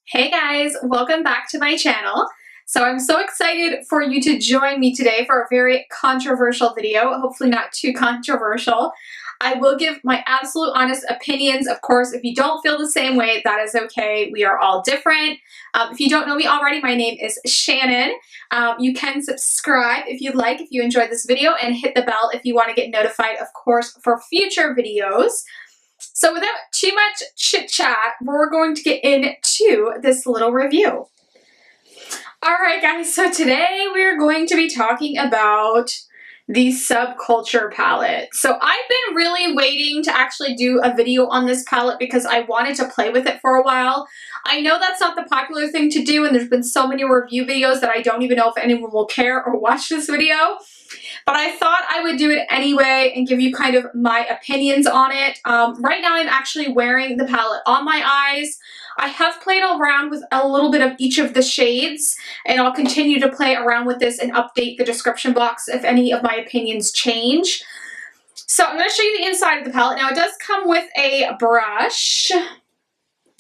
Hey guys, welcome back to my channel. So I'm so excited for you to join me today for a very controversial video, hopefully not too controversial. I will give my absolute honest opinions. Of course, if you don't feel the same way, that is okay. We are all different. If you don't know me already, my name is Shannon. You can subscribe if you'd like, if you enjoyed this video, and hit the bell if you want to get notified, of course, for future videos. So without too much chit chat, we're going to get into this little review. Alright guys, so today we're going to be talking about the Subculture palette. So I've been really waiting to actually do a video on this palette because I wanted to play with it for a while. I know that's not the popular thing to do, and there's been so many review videos that I don't even know if anyone will care or watch this video. But I thought I would do it anyway and give you kind of my opinions on it. Right now I'm actually wearing the palette on my eyes. I have played around with a little bit of each of the shades, and I'll continue to play around with this and update the description box if any of my opinions change. So I'm going to show you the inside of the palette. Now it does come with a brush,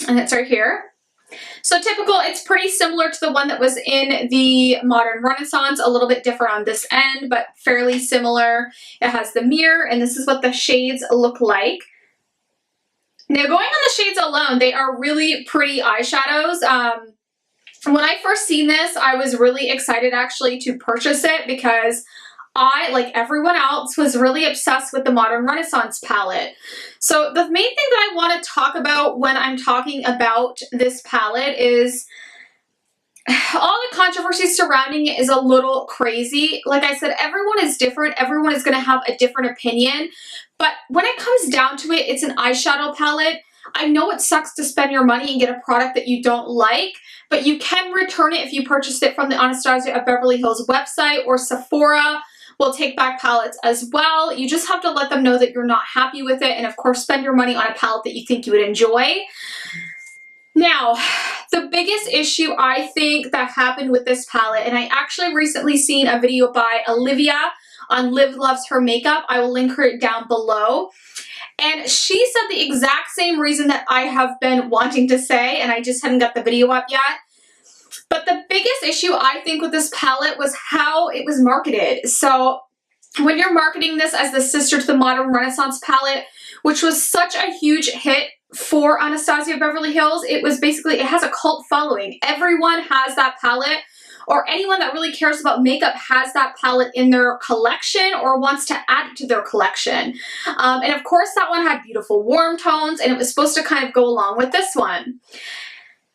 and it's right here. So typical, it's pretty similar to the one that was in the Modern Renaissance, a little bit different on this end, but fairly similar. It has the mirror, and this is what the shades look like. Now going on the shades alone, they are really pretty eyeshadows. When I first seen this, I was really excited actually to purchase it because I, like everyone else, was really obsessed with the Modern Renaissance palette. So the main thing that I want to talk about when I'm talking about this palette is all the controversy surrounding it is a little crazy. Like I said, everyone is different. Everyone is going to have a different opinion. But when it comes down to it, it's an eyeshadow palette. I know it sucks to spend your money and get a product that you don't like, but you can return it if you purchased it from the Anastasia of Beverly Hills website, or Sephora will take back palettes as well. You just have to let them know that you're not happy with it, and of course spend your money on a palette that you think you would enjoy. Now, the biggest issue I think that happened with this palette, and I actually recently seen a video by Olivia on Liv Loves Her Makeup. I will link her down below. And she said the exact same reason that I have been wanting to say, and I just hadn't got the video up yet. But the biggest issue I think with this palette was how it was marketed. So when you're marketing this as the sister to the Modern Renaissance palette, which was such a huge hit for Anastasia Beverly Hills, it was basically, it has a cult following. Everyone has that palette, or anyone that really cares about makeup has that palette in their collection or wants to add it to their collection. And of course that one had beautiful warm tones, and it was supposed to kind of go along with this one.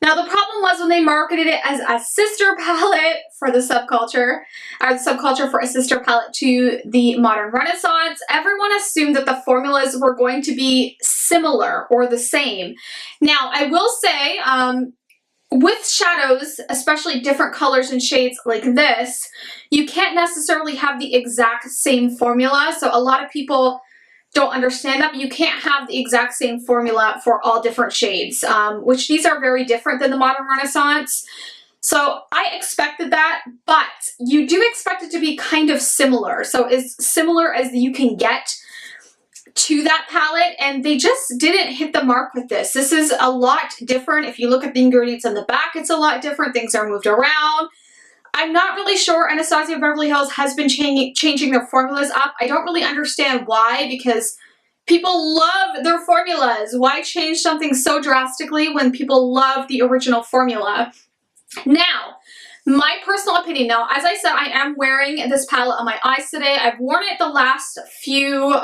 Now the problem was when they marketed it as a sister palette for the subculture, or the subculture for a sister palette to the Modern Renaissance, everyone assumed that the formulas were going to be similar or the same. Now I will say, with shadows, especially different colors and shades like this, you can't necessarily have the exact same formula. So a lot of people don't understand that, but you can't have the exact same formula for all different shades, which these are very different than the Modern Renaissance. So I expected that, but you do expect it to be kind of similar. So as similar as you can get to that palette, and they just didn't hit the mark with this. This is a lot different. If you look at the ingredients on the back, it's a lot different. Things are moved around. I'm not really sure Anastasia Beverly Hills has been changing their formulas up. I don't really understand why, because people love their formulas. Why change something so drastically when people love the original formula? Now, my personal opinion, now, as I said, I am wearing this palette on my eyes today. I've worn it the last few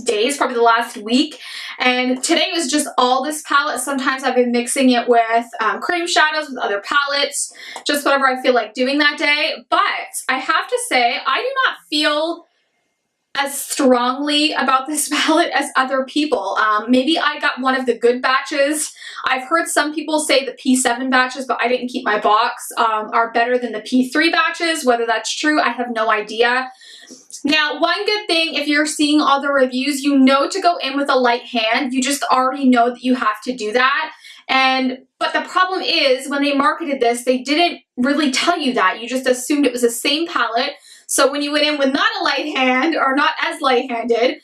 days, probably the last week, and today was just all this palette. Sometimes I've been mixing it with cream shadows, with other palettes, just whatever I feel like doing that day. But I have to say, I do not feel as strongly about this palette as other people. Maybe I got one of the good batches. I've heard some people say the P7 batches, but I didn't keep my box, are better than the P3 batches. Whether that's true, I have no idea. Now, one good thing, if you're seeing all the reviews, you know to go in with a light hand. You just already know that you have to do that. But the problem is, when they marketed this, they didn't really tell you that. You just assumed it was the same palette. So when you went in with not a light hand, or not as light-handed,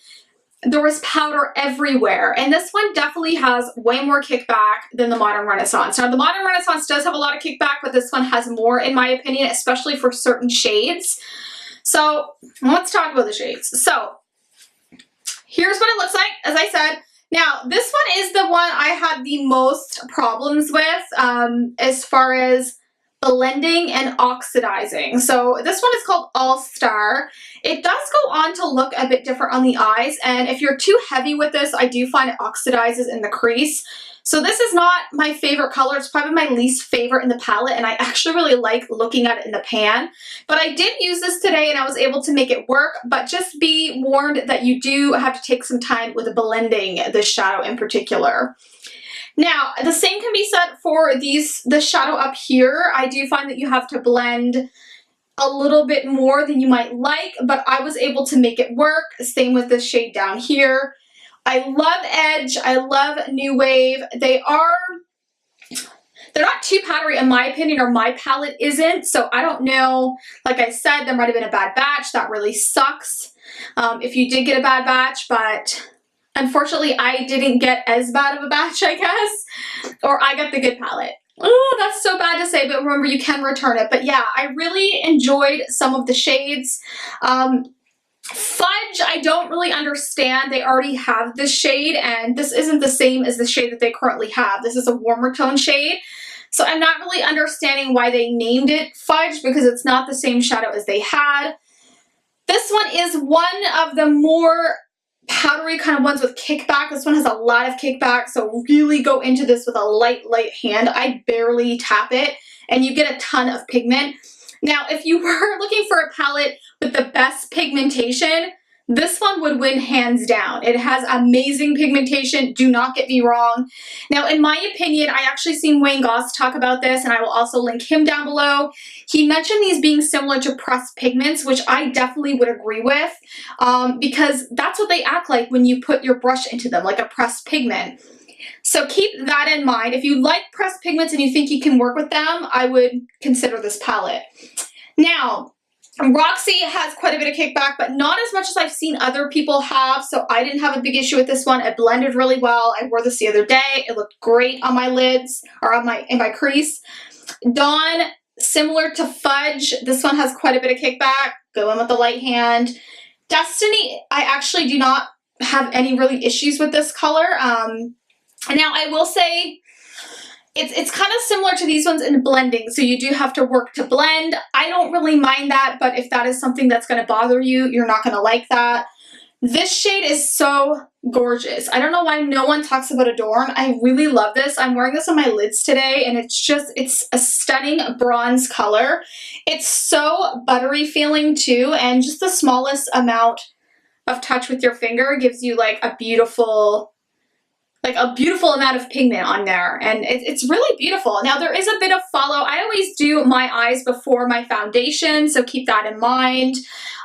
there was powder everywhere. And this one definitely has way more kickback than the Modern Renaissance. Now, the Modern Renaissance does have a lot of kickback, but this one has more, in my opinion, especially for certain shades. So let's talk about the shades. So here's what it looks like, as I said. Now, this one is the one I had the most problems with as far as blending and oxidizing. So this one is called All Star. It does go on to look a bit different on the eyes, and if you're too heavy with this, I do find it oxidizes in the crease. So this is not my favorite color. It's probably my least favorite in the palette, and I actually really like looking at it in the pan. But I did use this today, and I was able to make it work, but just be warned that you do have to take some time with blending this shadow in particular. Now, the same can be said for the shadow up here. I do find that you have to blend a little bit more than you might like, but I was able to make it work. Same with this shade down here. I love Edge. I love New Wave. They're not too powdery in my opinion, or my palette isn't, so I don't know. Like I said, there might have been a bad batch. That really sucks if you did get a bad batch, but unfortunately, I didn't get as bad of a batch, I guess, or I got the good palette. Oh, that's so bad to say, but remember, you can return it. But yeah, I really enjoyed some of the shades. Fudge, I don't really understand. They already have this shade, and this isn't the same as the shade that they currently have. This is a warmer tone shade. So I'm not really understanding why they named it Fudge, because it's not the same shadow as they had. This one is one of the more powdery kind of ones with kickback. This one has a lot of kickback, so really go into this with a light hand. I barely tap it, and you get a ton of pigment. Now, if you were looking for a palette with the best pigmentation, this one would win hands down. It has amazing pigmentation, do not get me wrong. Now, in my opinion, I actually seen Wayne Goss talk about this, and I will also link him down below. He mentioned these being similar to pressed pigments, which I definitely would agree with, because that's what they act like when you put your brush into them, like a pressed pigment. So keep that in mind. If you like pressed pigments and you think you can work with them, I would consider this palette. Now, Roxy has quite a bit of kickback, but not as much as I've seen other people have, so I didn't have a big issue with this one. It blended really well. I wore this the other day. It looked great on my lids, or on in my crease. Dawn, similar to Fudge, this one has quite a bit of kickback. Go in with the light hand. Destiny, I actually do not have any really issues with this color. Now, I will say, it's kind of similar to these ones in blending, so you do have to work to blend. I don't really mind that, but if that is something that's going to bother you, you're not going to like that. This shade is so gorgeous. I don't know why no one talks about Adorn. I really love this. I'm wearing this on my lids today, and it's a stunning bronze color. It's so buttery feeling too, and just the smallest amount of touch with your finger gives you like a beautiful amount of pigment on there, and it's really beautiful. Now, there is a bit of follow. I always do my eyes before my foundation, so keep that in mind.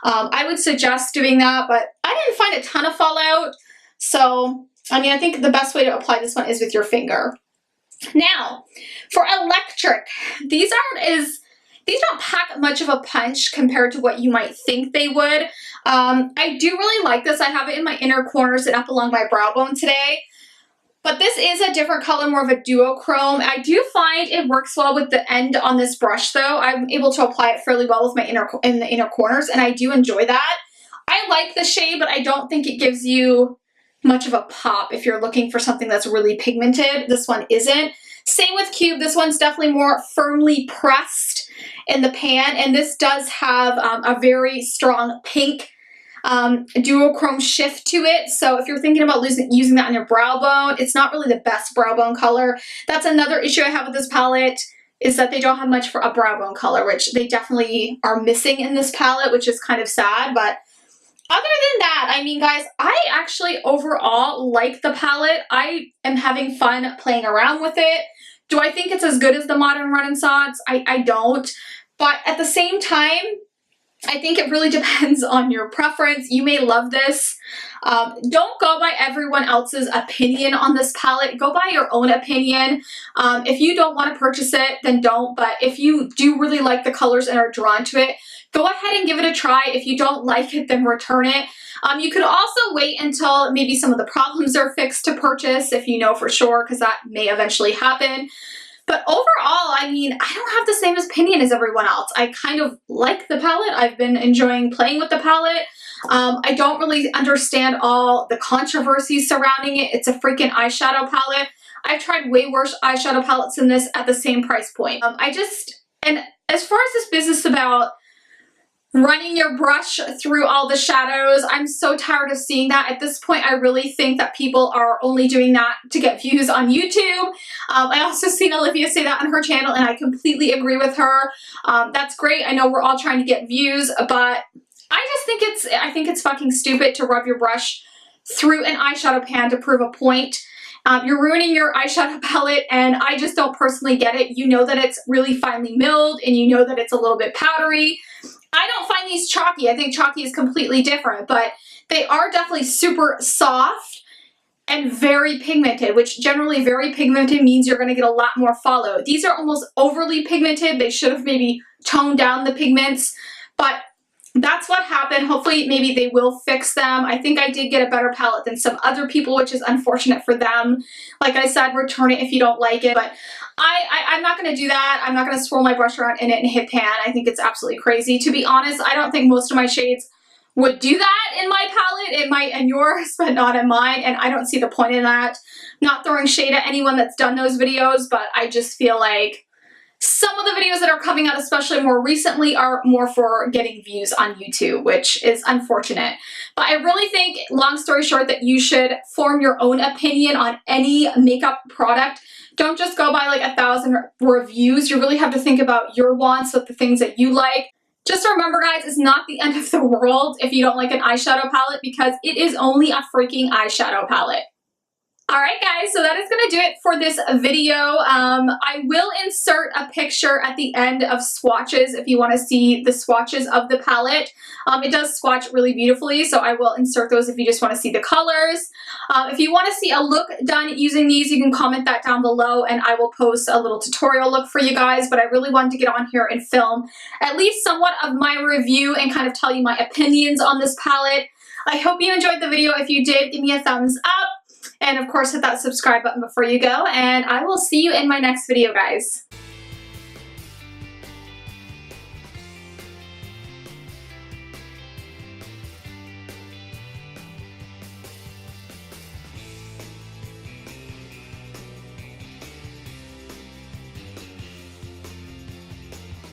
I would suggest doing that, but I didn't find a ton of fallout. So, I mean, I think the best way to apply this one is with your finger. Now, for electric, these don't pack much of a punch compared to what you might think they would. I do really like this. I have it in my inner corners and up along my brow bone today. But this is a different color, more of a duochrome. I do find it works well with the end on this brush, though. I'm able to apply it fairly well with my in the inner corners, and I do enjoy that. I like the shade, but I don't think it gives you much of a pop if you're looking for something that's really pigmented. This one isn't. Same with Cube. This one's definitely more firmly pressed in the pan, and this does have a very strong pink duochrome shift to it. So if you're thinking about using that on your brow bone, it's not really the best brow bone color. That's another issue I have with this palette, is that they don't have much for a brow bone color, which they definitely are missing in this palette, which is kind of sad. But other than that, I mean, guys, I actually overall like the palette. I am having fun playing around with it. Do I think it's as good as the Modern Renaissance? I don't. But at the same time, I think it really depends on your preference. You may love this. Don't go by everyone else's opinion on this palette. Go by your own opinion. If you don't want to purchase it, then don't. But if you do really like the colors and are drawn to it, go ahead and give it a try. If you don't like it, then return it. You could also wait until maybe some of the problems are fixed to purchase, if you know for sure, because that may eventually happen. But overall, I mean, I don't have the same opinion as everyone else. I kind of like the palette. I've been enjoying playing with the palette. I don't really understand all the controversies surrounding it. It's a freaking eyeshadow palette. I've tried way worse eyeshadow palettes than this at the same price point. And as far as this business about running your brush through all the shadows, I'm so tired of seeing that. At this point, I really think that people are only doing that to get views on YouTube. I also seen Olivia say that on her channel, and I completely agree with her. That's great. I know we're all trying to get views, but I think it's fucking stupid to rub your brush through an eyeshadow pan to prove a point. You're ruining your eyeshadow palette, and I just don't personally get it. You know that it's really finely milled, and you know that it's a little bit powdery. I don't find these chalky. I think chalky is completely different, but they are definitely super soft and very pigmented, which generally very pigmented means you're going to get a lot more follow. These are almost overly pigmented. They should have maybe toned down the pigments, but that's what happened. Hopefully, maybe they will fix them. I think I did get a better palette than some other people, which is unfortunate for them. Like I said, return it if you don't like it, but I'm not going to do that. I'm not going to swirl my brush around in it and hit pan. I think it's absolutely crazy. To be honest, I don't think most of my shades would do that in my palette. It might in yours, but not in mine, and I don't see the point in that. I'm not throwing shade at anyone that's done those videos, but I just feel like some of the videos that are coming out, especially more recently, are more for getting views on YouTube, which is unfortunate. But I really think, long story short, that you should form your own opinion on any makeup product. Don't just go by like 1,000 reviews. You really have to think about your wants with the things that you like. Just remember, guys, it's not the end of the world if you don't like an eyeshadow palette, because it is only a freaking eyeshadow palette. Alright guys, so that is going to do it for this video. I will insert a picture at the end of swatches if you want to see the swatches of the palette. It does swatch really beautifully, so I will insert those if you just want to see the colors. If you want to see a look done using these, you can comment that down below and I will post a little tutorial look for you guys, but I really wanted to get on here and film at least somewhat of my review and kind of tell you my opinions on this palette. I hope you enjoyed the video. If you did, give me a thumbs up. And of course, hit that subscribe button before you go, and I will see you in my next video, guys.